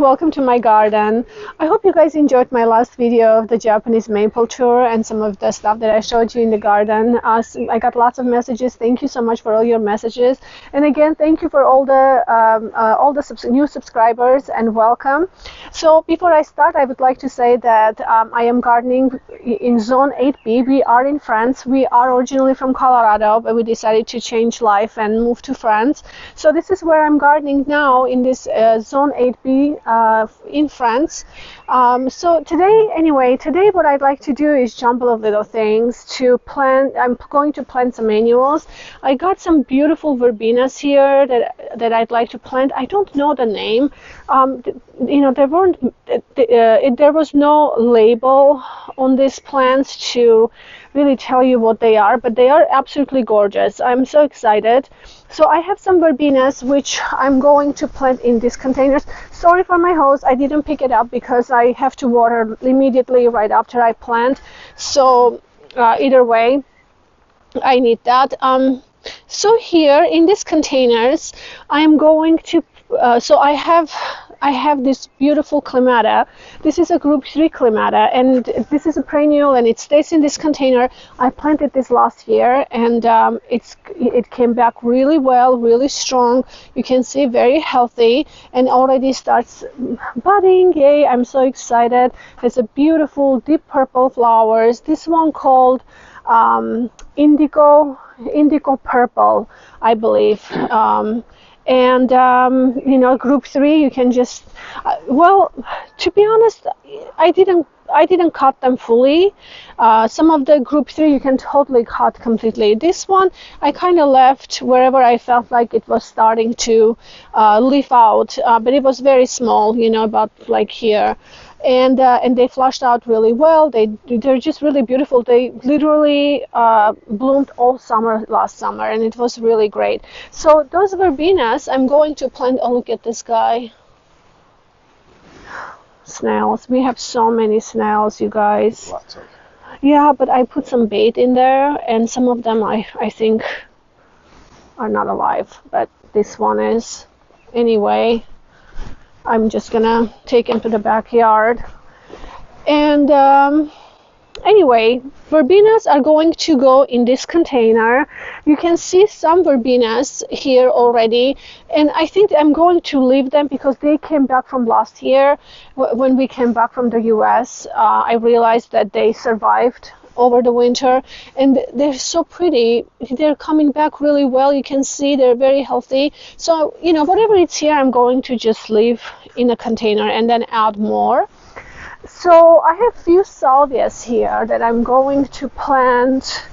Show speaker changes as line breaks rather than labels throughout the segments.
welcome to my garden. I hope you guys enjoyed my last video of the Japanese maple tour and some of the stuff that I showed you in the garden. I got lots of messages. Thank you so much for all your messages. And again, thank you for all the new subscribers and welcome. So before I start, I would like to say that I am gardening in Zone 8B. We are in France. We are originally from Colorado, but we decided to change life and move to France. So this is where I'm gardening now in this Zone 8B in France. So today what I'd like to do is jumble of little things to plant. I'm going to plant some annuals. I got some beautiful verbenas here that I'd like to plant. I don't know the name. There was no label on these plants to really tell you what they are, but they are absolutely gorgeous. I'm so excited. So I have some verbenas which I'm going to plant in these containers. Sorry for my hose, I didn't pick it up because I have to water immediately right after I plant. So either way, I need that. So here in these containers, I'm going to so I have this beautiful clematis. This is a group 3 clematis, and this is a perennial, and it stays in this container. I planted this last year, and it came back really well, really strong. You can see very healthy, and already starts budding. Yay, I'm so excited. Has a beautiful deep purple flowers. This one called indigo purple, I believe. Group 3, you can just well, to be honest, I didn't cut them fully. Some of the group 3 you can totally cut completely. This one I kind of left wherever I felt like it was starting to leaf out, but it was very small, about like here. And they flushed out really well. They're just really beautiful. They literally bloomed all summer last summer, and it was really great. So those verbenas I'm going to plant. Oh, look at this guy. Snails. We have so many snails, you guys.
Lots of.
Yeah, but I put some bait in there, and some of them I think are not alive, but this one is. Anyway, I'm just gonna take him to the backyard. And anyway, verbenas are going to go in this container. You can see some verbenas here already, and I think I'm going to leave them because they came back from last year. When we came back from the US, I realized that they survived over the winter, and they're so pretty. They're coming back really well. You can see they're very healthy. So whatever it's here, I'm going to just leave in a container and then add more. So I have few salvias here that I'm going to plant.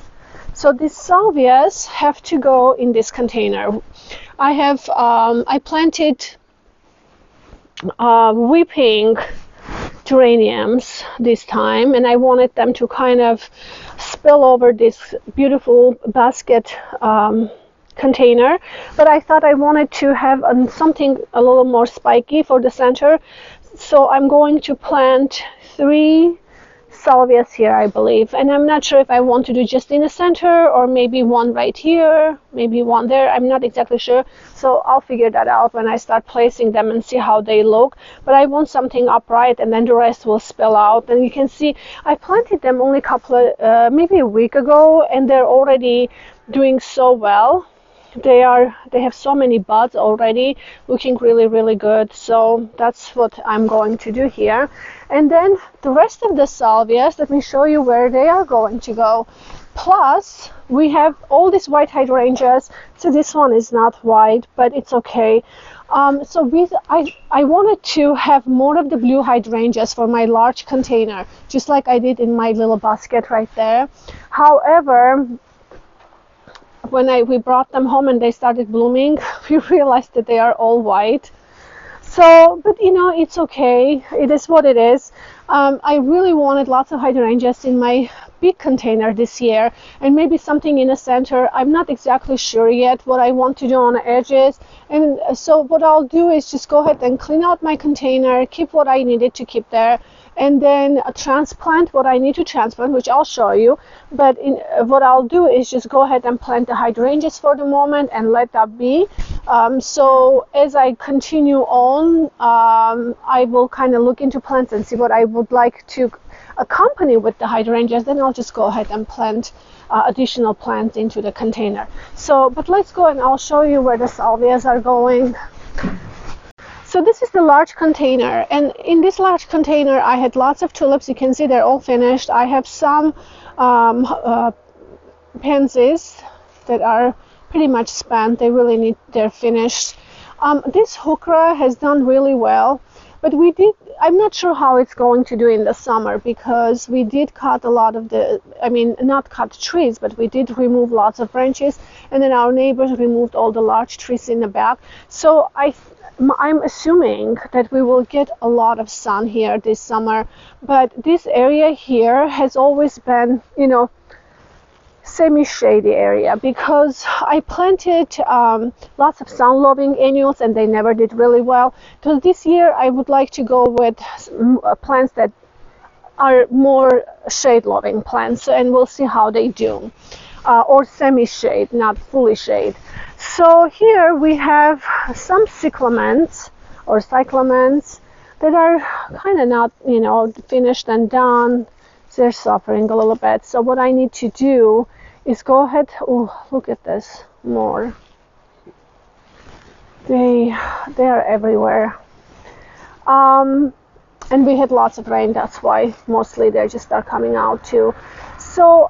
So these salvias have to go in this container. I planted weeping geraniums this time, and I wanted them to kind of spill over this beautiful basket container, but I thought I wanted to have something a little more spiky for the center. So I'm going to plant 3 salvias here, I believe, and I'm not sure if I want to do just in the center or maybe one right here, maybe one there. I'm not exactly sure, so I'll figure that out when I start placing them and see how they look. But I want something upright, and then the rest will spill out. And you can see I planted them only maybe a week ago, and they're already doing so well. They have so many buds already, looking really, really good. So that's what I'm going to do here. And then the rest of the salvias, let me show you where they are going to go. Plus, we have all these white hydrangeas. So this one is not white, but it's okay. I wanted to have more of the blue hydrangeas for my large container, just like I did in my little basket right there. However, when we brought them home and they started blooming, we realized that they are all white. So, but it's okay. It is what it is. I really wanted lots of hydrangeas in my big container this year, and maybe something in the center. I'm not exactly sure yet what I want to do on the edges. And so what I'll do is just go ahead and clean out my container, keep what I needed to keep there, and then transplant what I need to transplant, which I'll show you. But what I'll do is just go ahead and plant the hydrangeas for the moment and let that be. So as I continue on, I will kind of look into plants and see what I would like to accompany with the hydrangeas. Then I'll just go ahead and plant additional plants into the container. So, but let's go and I'll show you where the salvias are going. So this is the large container, and in this large container I had lots of tulips. You can see they're all finished. I have some pansies that are pretty much spent. They're finished. This heuchera has done really well, but I'm not sure how it's going to do in the summer, because we did cut a lot of not cut trees, but we did remove lots of branches, and then our neighbors removed all the large trees in the back. So I'm assuming that we will get a lot of sun here this summer, but this area here has always been, semi-shady area, because I planted lots of sun-loving annuals and they never did really well. So this year I would like to go with plants that are more shade-loving plants, and we'll see how they do. Or semi-shade, not fully shade. So here we have some cyclamens that are kind of not, finished and done. They're suffering a little bit. So what I need to do is go ahead. Oh, look at this more. They are everywhere. And we had lots of rain. That's why mostly they just start coming out too. So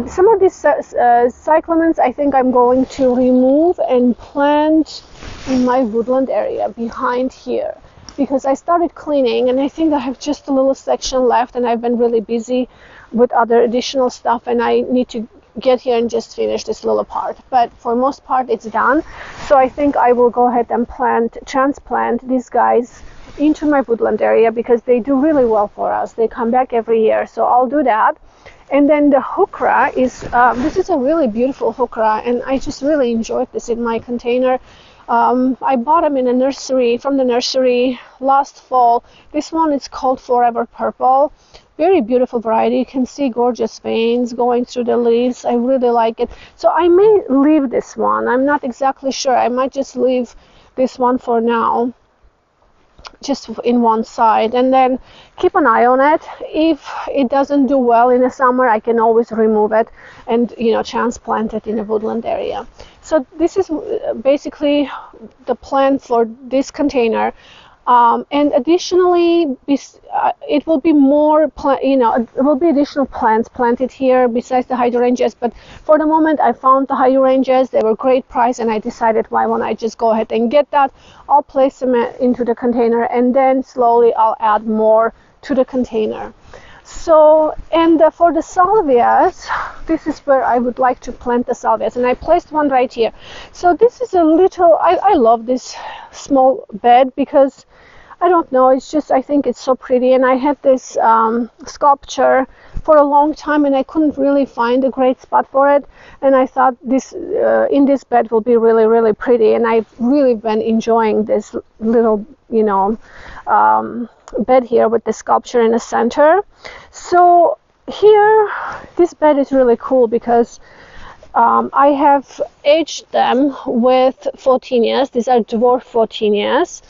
some of these cyclamens I think I'm going to remove and plant in my woodland area behind here, because I started cleaning and I think I have just a little section left, and I've been really busy with other additional stuff, and I need to get here and just finish this little part. But for most part it's done. So I think I will go ahead and transplant these guys into my woodland area, because they do really well for us. They come back every year, so I'll do that. And then the heuchera is, this is a really beautiful heuchera, and I just really enjoyed this in my container. I bought them in a nursery, from the nursery last fall. This one is called Forever Purple. Very beautiful variety. You can see gorgeous veins going through the leaves. I really like it. So I may leave this one. I'm not exactly sure. I might just leave this one for now, just in one side, and then keep an eye on it. If it doesn't do well in the summer, I can always remove it and transplant it in a woodland area. So this is basically the plan for this container. And additionally, it will be it will be additional plants planted here besides the hydrangeas. But for the moment, I found the hydrangeas. They were great price, and I decided, why won't I just go ahead and get that? I'll place them into the container, and then slowly I'll add more to the container. So, and for the salvias, this is where I would like to plant the salvias, and I placed one right here. So this is a little, I love this small bed, because I don't know, it's just, I think it's so pretty. And I had this sculpture for a long time, and I couldn't really find a great spot for it, and I thought this in this bed will be really, really pretty. And I've really been enjoying this little bed here with the sculpture in the center. So here, this bed is really cool, because I have aged them with photinias. These are dwarf photinias,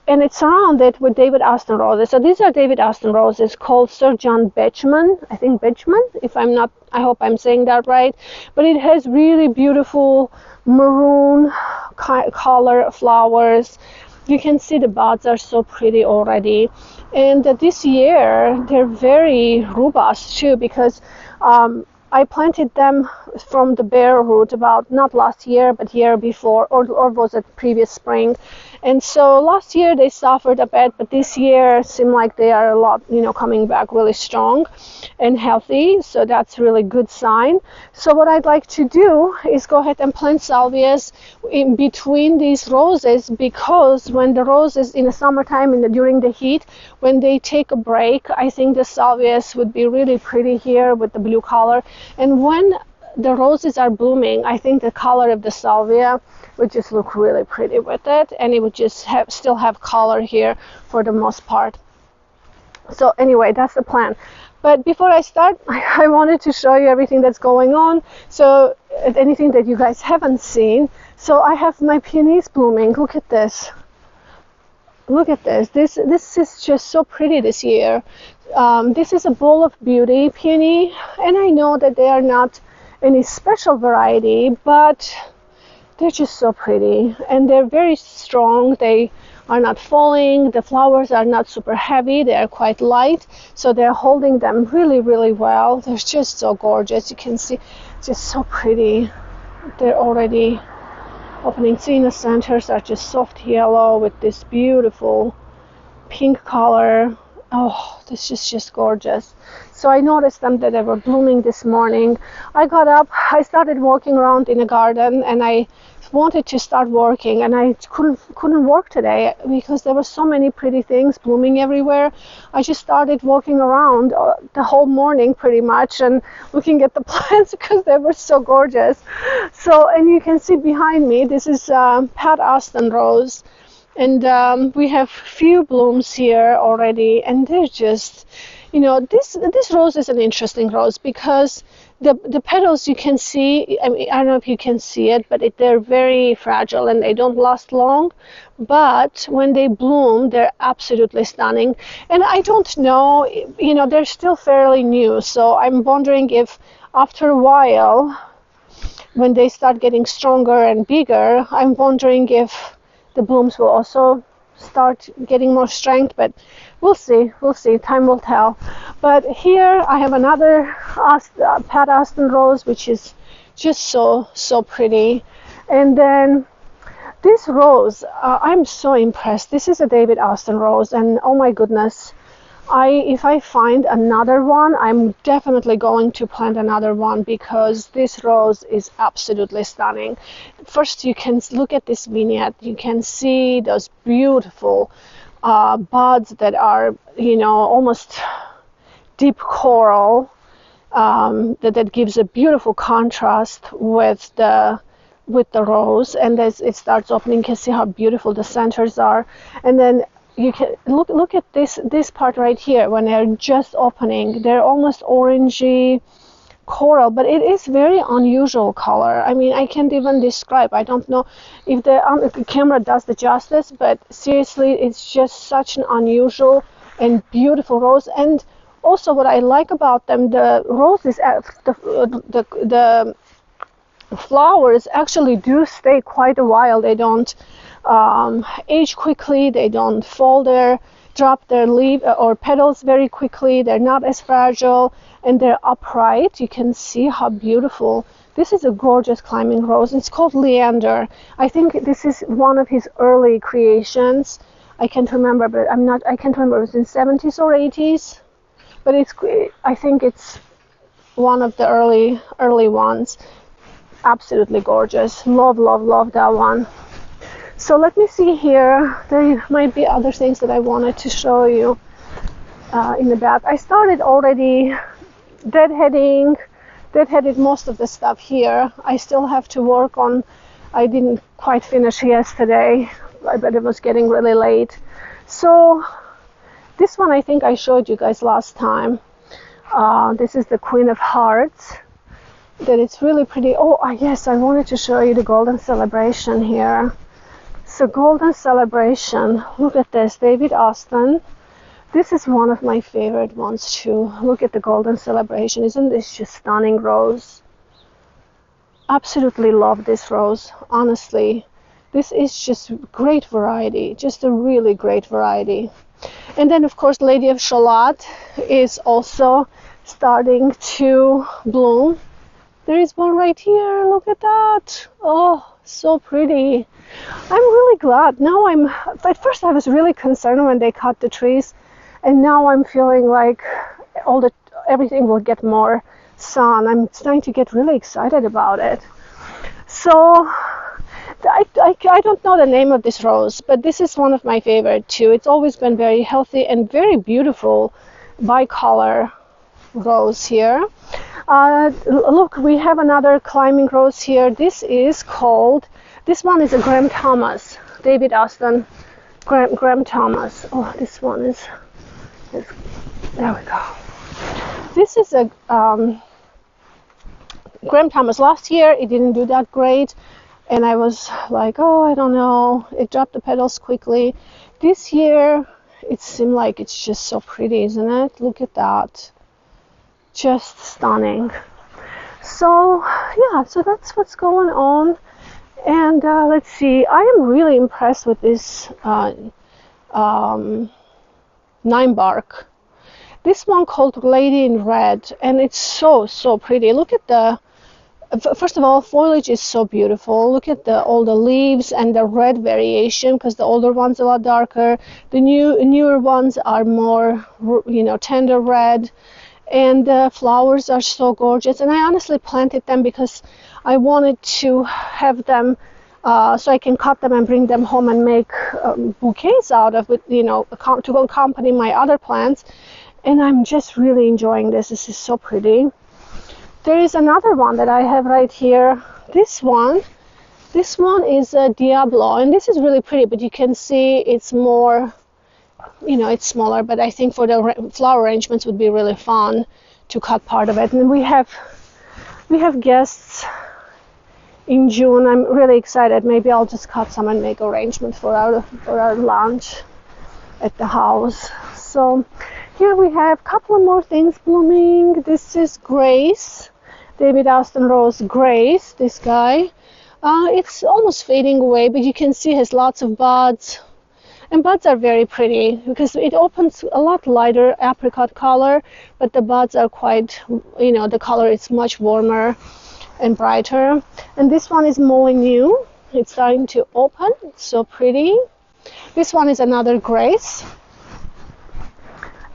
and it's surrounded with David Austin roses. So these are David Austin roses called Sir John Betjeman. I think Betjeman, if I'm not, I hope I'm saying that right. But it has really beautiful maroon color flowers. You can see the buds are so pretty already. And this year, they're very robust too, because I planted them from the bare root about, not last year, but year before, or was it previous spring. And so last year they suffered a bit, but this year seem like they are a lot, coming back really strong and healthy. So that's really good sign. So what I'd like to do is go ahead and plant salvias in between these roses, because when the roses in the summertime, during the heat, when they take a break, I think the salvias would be really pretty here with the blue color. And when the roses are blooming, I think the color of the salvia would just look really pretty with it, and it would just still have color here for the most part. So anyway, that's the plan. But before I start, I wanted to show you everything that's going on, so anything that you guys haven't seen. So I have my peonies blooming. Look at this. Look at this. This is just so pretty this year. This is a Bowl of Beauty peony, and I know that they are not any special variety, but they're just so pretty, and they're very strong. They are not falling. The flowers are not super heavy. They are quite light, so they're holding them really, really well. They're just so gorgeous. You can see, just so pretty. They're already opening. See, in the centers are just soft yellow with this beautiful pink color. Oh, this is just gorgeous. So I noticed them that they were blooming this morning. I got up, I started walking around in the garden, and I wanted to start working, and I couldn't work today because there were so many pretty things blooming everywhere. I just started walking around the whole morning pretty much and looking at the plants because they were so gorgeous. So, and you can see behind me, this is Pat Austin rose, and we have few blooms here already, and they're just, you know, this rose is an interesting rose because the petals, you can see, I mean, I don't know if you can see it, but they're very fragile and they don't last long. But when they bloom, they're absolutely stunning. And I don't know, you know, they're still fairly new. So I'm wondering if after a while, when they start getting stronger and bigger, I'm wondering if the blooms will also start getting more strength, but we'll see, time will tell. But here I have another Pat Austin rose, which is just so pretty. And then this rose, I'm so impressed. This is a David Austin rose, and oh my goodness, if I find another one, I'm definitely going to plant another one because this rose is absolutely stunning. First, you can look at this vignette. You can see those beautiful buds that are, you know, almost deep coral. That gives a beautiful contrast with the rose. And as it starts opening, you can see how beautiful the centers are. And then you can look at this part right here. When they're just opening, they're almost orangey coral, but it is very unusual color. I mean, I can't even describe. I don't know if the camera does the justice, but seriously, it's just such an unusual and beautiful rose. And also, what I like about them, the roses, the flowers actually do stay quite a while. They don't age quickly. They don't drop their leaf or petals very quickly. They're not as fragile, and they're upright. You can see how beautiful. This is a gorgeous climbing rose. It's called Leander. I think this is one of his early creations. I can't remember, but I can't remember if it was in 70s or 80s. But I think it's one of the early ones. Absolutely gorgeous. Love that one. So let me see here. There might be other things that I wanted to show you in the back. I started already deadheaded most of the stuff here. I still have to work on. I didn't quite finish yesterday, but it was getting really late. So this one I think I showed you guys last time. This is the Queen of Hearts. That it's really pretty. Oh yes, I wanted to show you the Golden Celebration here. So Golden Celebration, look at this, David Austin. This is one of my favorite ones too. Look at the Golden Celebration. Isn't this just stunning rose? Absolutely love this rose, honestly. This is just great variety, just a really great variety. And then of course Lady of Shalott is also starting to bloom. There is one right here, look at that. Oh, so pretty. I'm really glad. Now at first I was really concerned when they cut the trees, and now I'm feeling like everything will get more sun. I'm starting to get really excited about it. So I don't know the name of this rose, but this is one of my favorite too. It's always been very healthy and very beautiful bicolor rose here. Look, we have another climbing rose here. This is called This one is a Graham Thomas, David Austin, Graham Thomas. Oh, this one is there we go. This is a Graham Thomas. Last year it didn't do that great, and I was like, oh, I don't know, it dropped the petals quickly. This year it seemed like it's just so pretty, isn't it? Look at that, just stunning. So yeah, so that's what's going on. And let's see, I am really impressed with this 9-bark. This one called Lady in Red, and it's so pretty. Look at the, first of all, foliage is so beautiful. Look at all the leaves and the red variation, because the older ones are a lot darker. The newer ones are more, tender red, and the flowers are so gorgeous. And I honestly planted them because I wanted to have them so I can cut them and bring them home and make bouquets out of it, to accompany my other plants. And I'm just really enjoying this. This is so pretty. There is another one that I have right here. This one is a Diablo, and this is really pretty, but you can see it's more, it's smaller, but I think for the flower arrangements would be really fun to cut part of it. And we have guests in June. I'm really excited. Maybe I'll just cut some and make arrangements for our lunch at the house. So here we have a couple of more things blooming. This is Grace, David Austin Rose Grace, this guy. It's almost fading away, but you can see it has lots of buds. And buds are very pretty because it opens a lot lighter apricot color, but the buds are quite, the color is much warmer and brighter. And this one is Molyneux. It's starting to open. It's so pretty. This one is another Grace.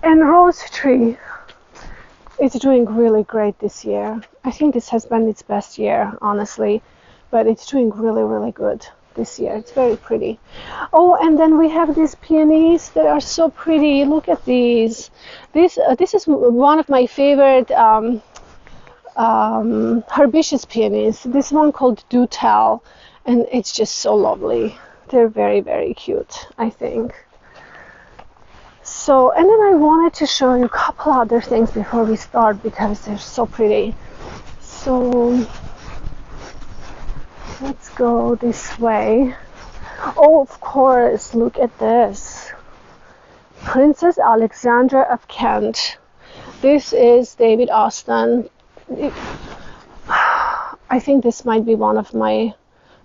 And Rose Tree is doing really great this year. I think this has been its best year, honestly, but it's doing really, really good this year. It's very pretty. Oh, and then we have these peonies that are so pretty. Look at these. This is one of my favorite herbaceous peonies. This one called Do Tell, and it's just so lovely. They're very, very cute, I think. So, and then I wanted to show you a couple other things before we start because they're so pretty. So let's go this way. Oh, of course, look at this. Princess Alexandra of Kent. This is David Austin. I think this might be one of my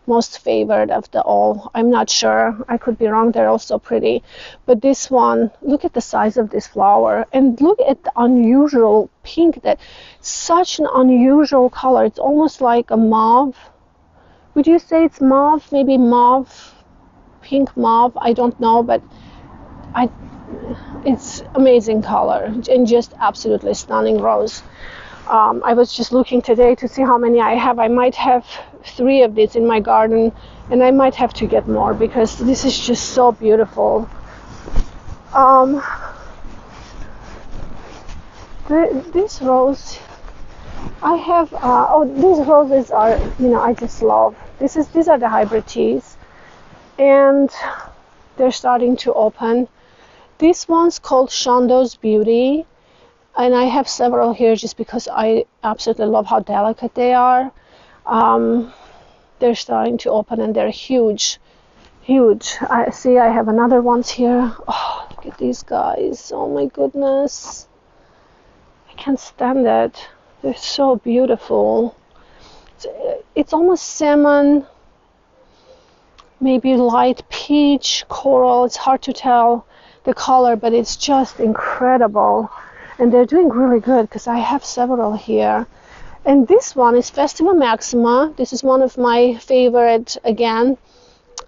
most favorite of the all. I'm not sure. I could be wrong. They're all so pretty. But this one, look at the size of this flower. And look at the unusual pink. That such an unusual color. It's almost like a mauve. Would you say it's mauve? Maybe mauve, pink mauve. I don't know. But it's amazing color. And just absolutely stunning rose. I was just looking today to see how many I have. I might have 3 of these in my garden, and I might have to get more because this is just so beautiful. This rose, I have. These roses are, I just love. These are the hybrid teas, and they're starting to open. This one's called Shondo's Beauty. And I have several here just because I absolutely love how delicate they are. They're starting to open and they're huge. I have another ones here. Oh, look at these guys. Oh my goodness. I can't stand it. They're so beautiful. It's almost salmon, maybe light peach, coral. It's hard to tell the color, but it's just incredible. And they're doing really good because I have several here. And this one is Festival Maxima. This is one of my favorite, again,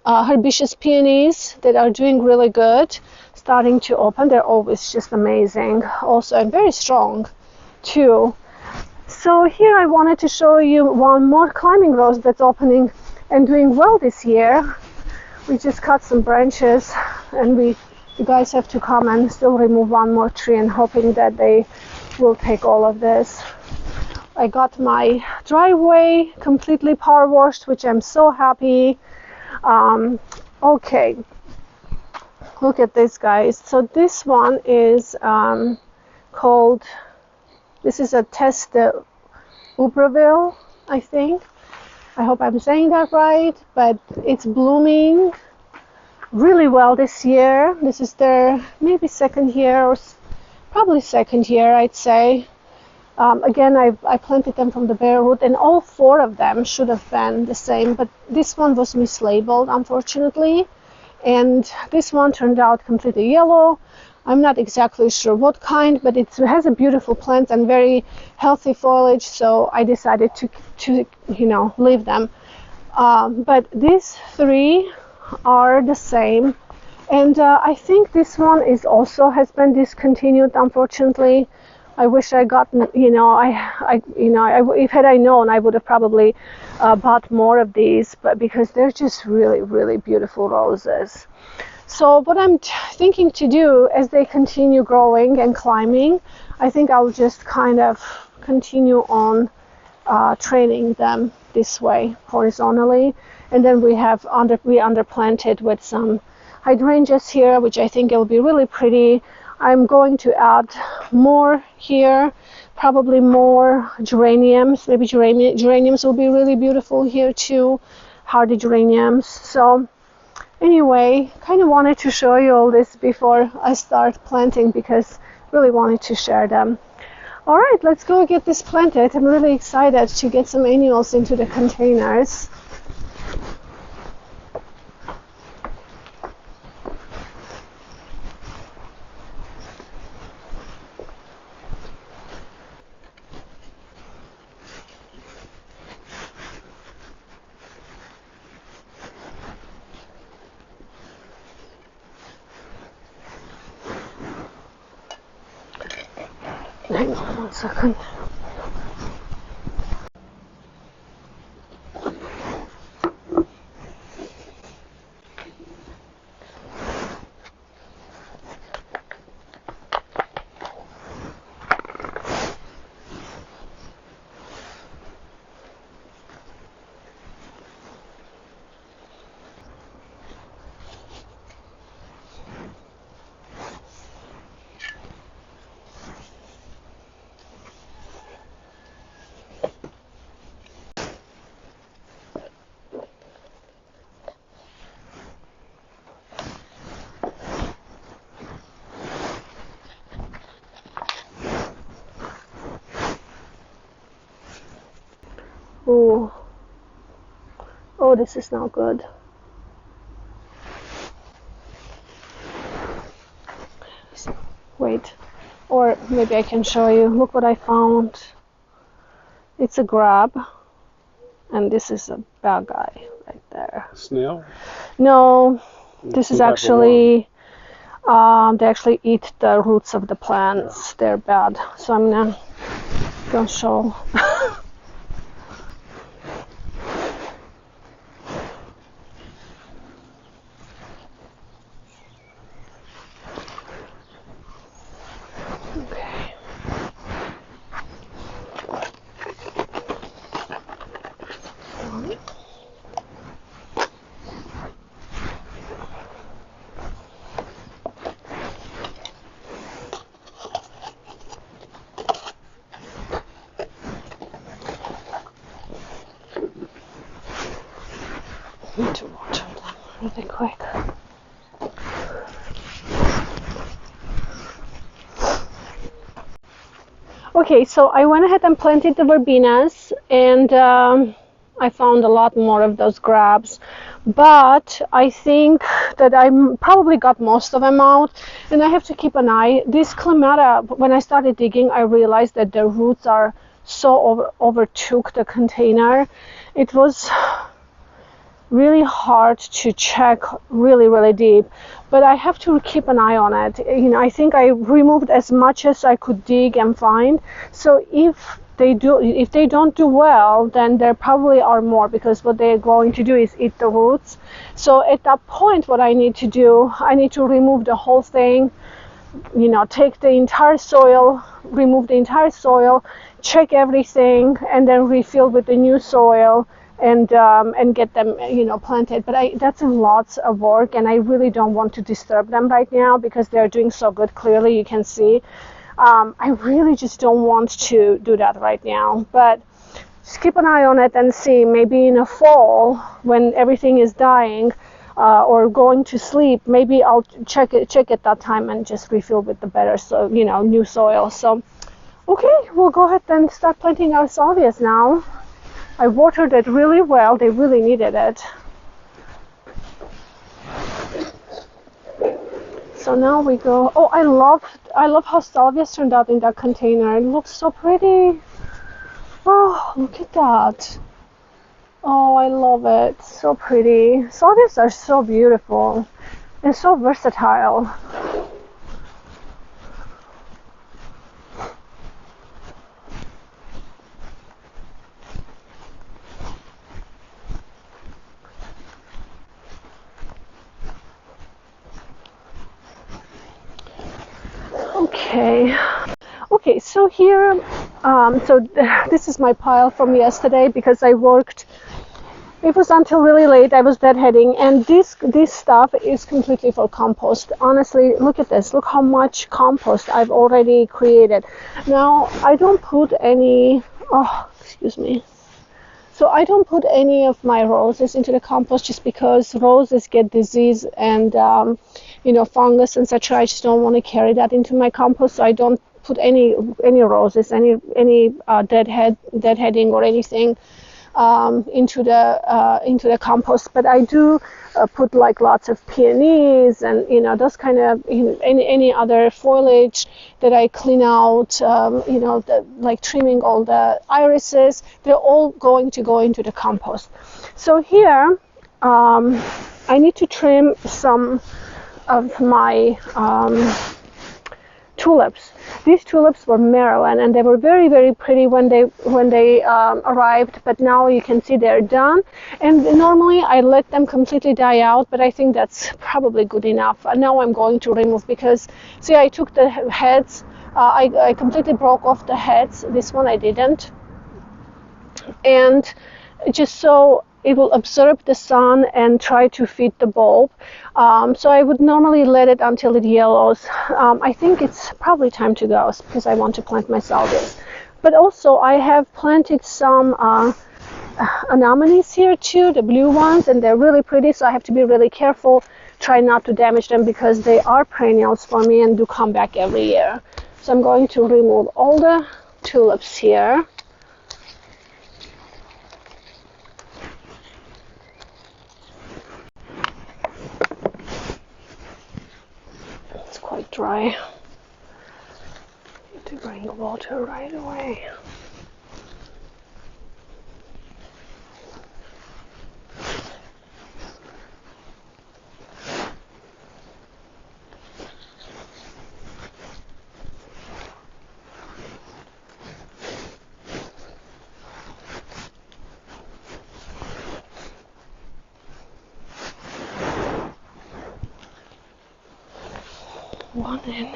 herbaceous peonies that are doing really good. Starting to open. They're always just amazing. Also, and very strong, too. So here I wanted to show you one more climbing rose that's opening and doing well this year. We just cut some branches, and you guys have to come and still remove one more tree, and hoping that they will take all of this. I got my driveway completely power washed, which I'm so happy. Okay, look at this, guys. So this one is called, this is a test Uberville, I think. I hope I'm saying that right, but it's blooming really well this year. This is their maybe second year, or probably second year, I'd say. Again, I planted them from the bare root, and all 4 of them should have been the same, but this one was mislabeled, unfortunately, and this one turned out completely yellow. I'm not exactly sure what kind, but it has a beautiful plant and very healthy foliage, so I decided to leave them. But these 3 are the same, and I think this one is also has been discontinued, unfortunately. I wish I gotten, if had I known, I would have probably bought more of these, but because they're just really, really beautiful roses. So what I'm thinking to do as they continue growing and climbing, I think I'll just kind of continue on training them this way horizontally, and then we underplanted with some hydrangeas here, which I think will be really pretty. I'm going to add more here, probably more geraniums. Maybe geraniums will be really beautiful here too, hardy geraniums. So anyway, kind of wanted to show you all this before I start planting, because really wanted to share them. All right, let's go get this planted. I'm really excited to get some annuals into the containers. Hang on 1 second. Oh, this is not good. Wait, or maybe I can show you. Look what I found. It's a grab, and this is a bad guy right there.
Snail?
No, this is actually, they actually eat the roots of the plants. Yeah. They're bad. So I'm gonna show. Need to water them really quick. Okay, so I went ahead and planted the verbenas, and I found a lot more of those grabs, but I think that I probably got most of them out, and I have to keep an eye. This clematis, when I started digging, I realized that the roots are so overtook the container. It was really hard to check really deep, but I have to keep an eye on it. I think I removed as much as I could dig and find. So if they don't do well, then there probably are more, because what they're going to do is eat the roots. So at that point, what I need to do, I need to remove the whole thing, take the entire soil, remove the entire soil, check everything, and then refill with the new soil and get them planted. But that's a lots of work, and I really don't want to disturb them right now because they're doing so good. Clearly you can see. I really just don't want to do that right now, but just keep an eye on it and see. Maybe in the fall when everything is dying or going to sleep, maybe I'll check at that time and just refill with the better new soil. So okay, we'll go ahead and start planting our salvias now. I watered it really well. They really needed it. So now we go. Oh, I love how salvias turned out in that container. It looks so pretty. Oh, look at that. Oh, I love it. So pretty. Salvias are so beautiful and so versatile. Okay, so here, this is my pile from yesterday because I worked. It was until really late. I was deadheading, and this stuff is completely for compost. Honestly, look at this. Look how much compost I've already created. Now, I don't put any. Oh, excuse me. So I don't put any of my roses into the compost just because roses get disease and fungus and such. I just don't want to carry that into my compost. So I don't put any roses, any deadheading or anything into the compost. But I do put like lots of peonies and those kind of any other foliage that I clean out. Like trimming all the irises. They're all going to go into the compost. So here I need to trim some of my tulips. These tulips were Maryland, and they were very, very pretty when they arrived, but now you can see they're done. And normally I let them completely die out, but I think that's probably good enough. Now I'm going to remove, because see, I took the heads, I completely broke off the heads. This one I didn't, and just so it will absorb the sun and try to feed the bulb. So I would normally let it until it yellows. I think it's probably time to go because I want to plant my salvias. But also I have planted some anemones here too, the blue ones, and they're really pretty, so I have to be really careful, try not to damage them because they are perennials for me and do come back every year. So I'm going to remove all the tulips here. Quite dry. Need to bring water right away. One in.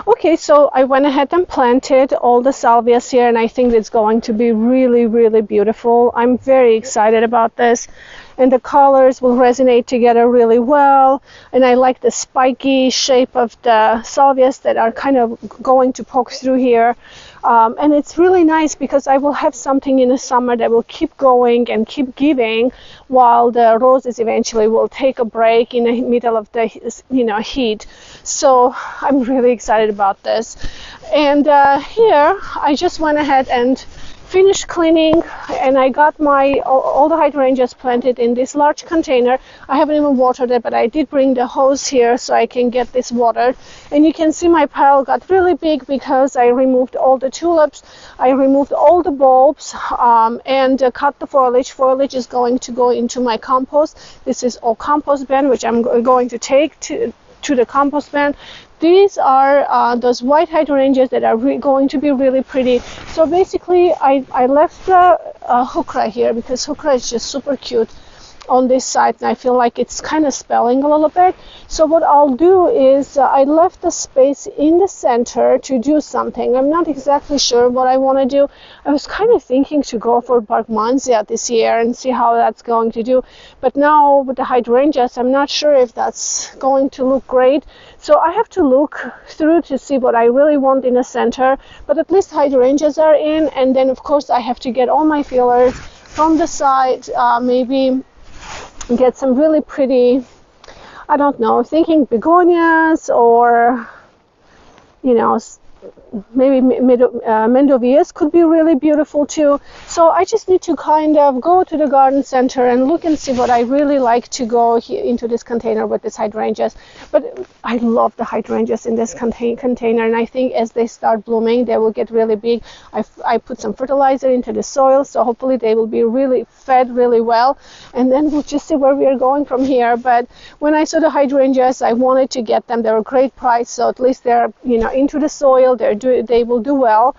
Okay, so I went ahead and planted all the salvias here, and I think it's going to be really, really beautiful. I'm very excited about this, and the colors will resonate together really well. And I like the spiky shape of the salvias that are kind of going to poke through here. And it's really nice because I will have something in the summer that will keep going and keep giving, while the roses eventually will take a break in the middle of the heat. So I'm really excited about this. And here I just went ahead and finished cleaning, and I got my all the hydrangeas planted in this large container. I haven't even watered it, but I did bring the hose here so I can get this watered. And you can see my pile got really big because I removed all the tulips, I removed all the bulbs, and cut the foliage. Foliage is going to go into my compost. This is all compost bin, which I'm going to take to the compost bin. These are those white hydrangeas that are going to be really pretty. So basically, I left the heuchera here because heuchera is just super cute on this side, and I feel like it's kind of spelling a little bit. So what I'll do is I left the space in the center to do something. I'm not exactly sure what I want to do. I was kind of thinking to go for Barkmansia this year and see how that's going to do, but now with the hydrangeas, I'm not sure if that's going to look great. So I have to look through to see what I really want in the center, but at least hydrangeas are in, and then of course I have to get all my fillers from the side, maybe get some really pretty, I don't know, thinking begonias or, you know, maybe Mendovias could be really beautiful too. So I just need to kind of go to the garden center and look and see what I really like to go into this container with this hydrangeas. But I love the hydrangeas in this container, and I think as they start blooming, they will get really big. I put some fertilizer into the soil, so hopefully they will be really fed really well, and then we'll just see where we are going from here. But when I saw the hydrangeas, I wanted to get them. They were a great price, so at least they're, you know, into the soil. They will do well.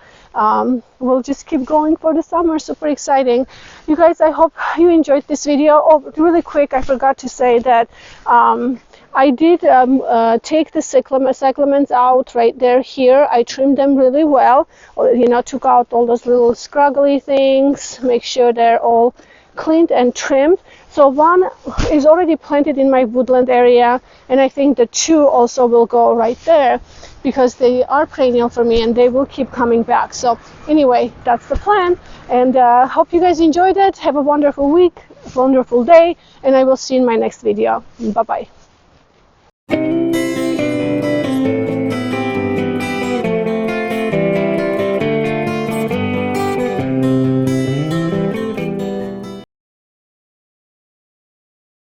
We'll just keep going for the summer. Super exciting. You guys, I hope you enjoyed this video. Oh, really quick, I forgot to say that I did take the cyclamens out right there here. I trimmed them really well, you know, took out all those little scraggly things, make sure they're all cleaned and trimmed. So one is already planted in my woodland area, and I think the two also will go right there because they are perennial for me and they will keep coming back. So anyway, that's the plan, and hope you guys enjoyed it. Have a wonderful week, wonderful day, and I will see you in my next video. Bye bye.